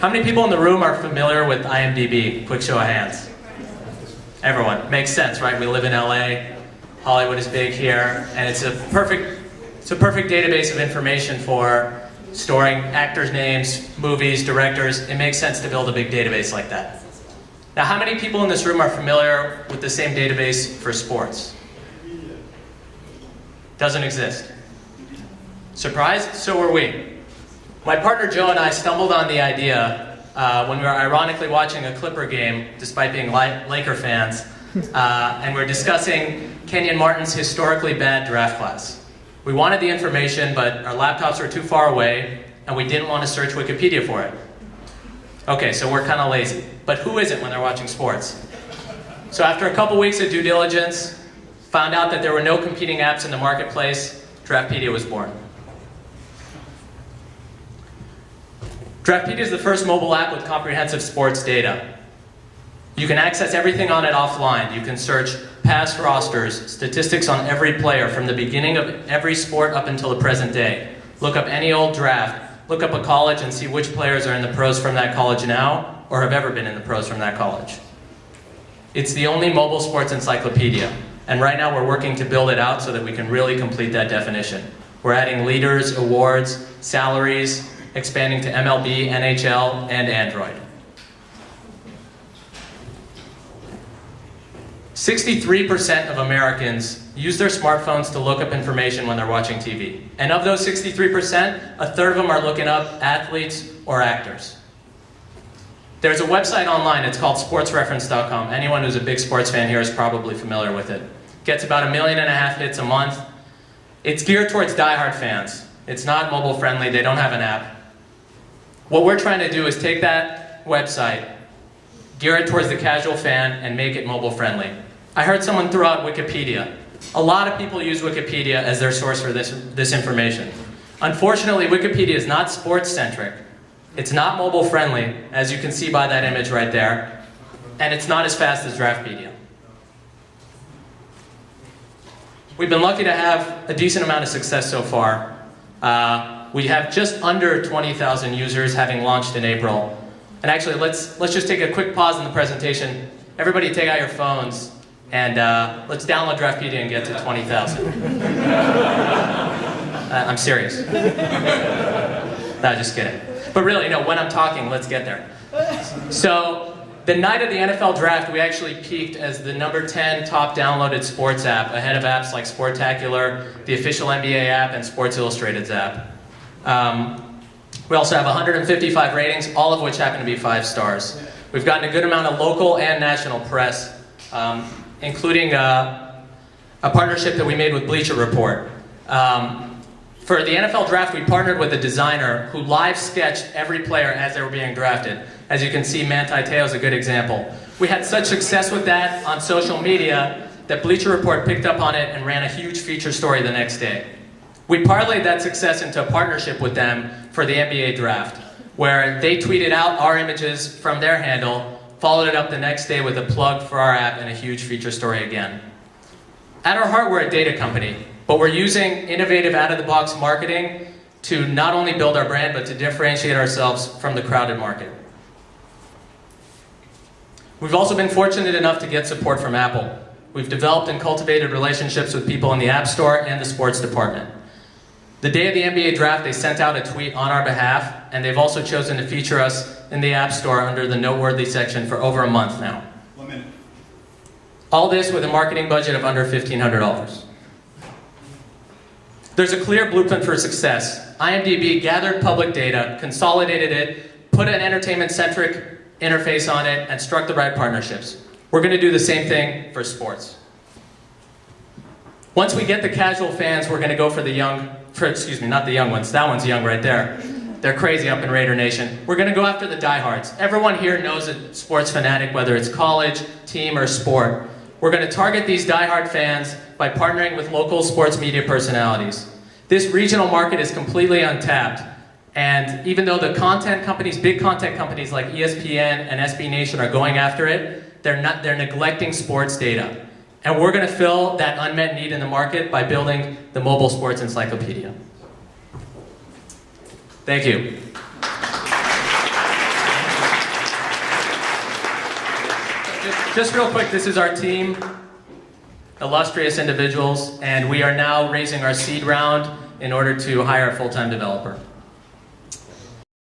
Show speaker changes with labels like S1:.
S1: How many people in the room are familiar with IMDb? Quick show of hands. Everyone. Makes sense, right? We live in LA. Hollywood is big here, and it's a perfect database of information for storing actors' names, movies, directors. It makes sense to build a big database like that. Now, how many people in this room are familiar with the same database for sports? Doesn't exist. Surprised? So were we. My partner Joe and I stumbled on the idea when we were ironically watching a Clipper game, despite being Laker fans, and we were discussing Kenyon Martin's historically bad draft class. We wanted the information, but our laptops were too far away, and we didn't want to search Wikipedia for it. Okay, so we're kind of lazy. But who isn't when they're watching sports? So after a couple weeks of due diligence, found out that there were no competing apps in the marketplace. Draftpedia was born. Draftpedia is the first mobile app with comprehensive sports data. You can access everything on it offline. You can search past rosters, statistics on every player from the beginning of every sport up until the present day. Look up any old draft, look up a college and see which players are in the pros from that college now or have ever been in the pros from that college. It's the only mobile sports encyclopedia, and right now we're working to build it out so that we can really complete that definition. We're adding leaders, awards, salaries, expanding to MLB, NHL, and Android. 63% of Americans use their smartphones to look up information when they're watching TV. And of those 63%, a third of them are looking up athletes or actors. There's a website online, it's called sportsreference.com. Anyone who's a big sports fan here is probably familiar with it. Gets about 1.5 million hits a month. It's geared towards diehard fans. It's not mobile friendly, they don't have an app. What we're trying to do is take that website, gear it towards the casual fan, and make it mobile friendly. I heard someone throw out Wikipedia. A lot of people use Wikipedia as their source for this information. Unfortunately, Wikipedia is not sports-centric. It's not mobile friendly, as you can see by that image right there, and it's not as fast as Draftpedia. We've been lucky to have a decent amount of success so far. We have just under 20,000 users, having launched in April. And actually, let's just take a quick pause in the presentation. Everybody take out your phones, and let's download Draftpedia and get to 20,000. I'm serious. No, just kidding. But really, no, when I'm talking, let's get there. So, the night of the NFL draft, we actually peaked as the number 10 top downloaded sports app, ahead of apps like Sportacular, the official NBA app, and Sports Illustrated's app. We also have 155 ratings, all of which happen to be 5 stars. We've gotten a good amount of local and national press, including a partnership that we made with Bleacher Report. For the NFL draft, we partnered with a designer who live sketched every player as they were being drafted. As you can see, Manti Te'o is a good example. We had such success with that on social media that Bleacher Report picked up on it and ran a huge feature story the next day. We parlayed that success into a partnership with them for the NBA draft, where they tweeted out our images from their handle, followed it up the next day with a plug for our app and a huge feature story again. At our heart, we're a data company, but we're using innovative out-of-the-box marketing to not only build our brand, but to differentiate ourselves from the crowded market. We've also been fortunate enough to get support from Apple. We've developed and cultivated relationships with people in the App Store and the sports department. The day of the NBA draft, they sent out a tweet on our behalf, and they've also chosen to feature us in the App Store under the Noteworthy section for over a month now.
S2: 1 minute.
S1: All this with a marketing budget of under $1,500. There's a clear blueprint for success. IMDb gathered public data, consolidated it, put an entertainment-centric interface on it, and struck the right partnerships. We're going to do the same thing for sports. Once we get the casual fans, we're going to go for the not the young ones. That one's young right there. They're crazy up in Raider Nation. We're going to go after the diehards. Everyone here knows a sports fanatic, whether it's college, team, or sport. We're going to target these diehard fans by partnering with local sports media personalities. This regional market is completely untapped, and even though the content companies, big content companies like ESPN and SB Nation are going after it, they're neglecting sports data. And we're going to fill that unmet need in the market by building the mobile sports encyclopedia. Thank you. just real quick, this is our team, illustrious individuals, and we are now raising our seed round in order to hire a full-time developer.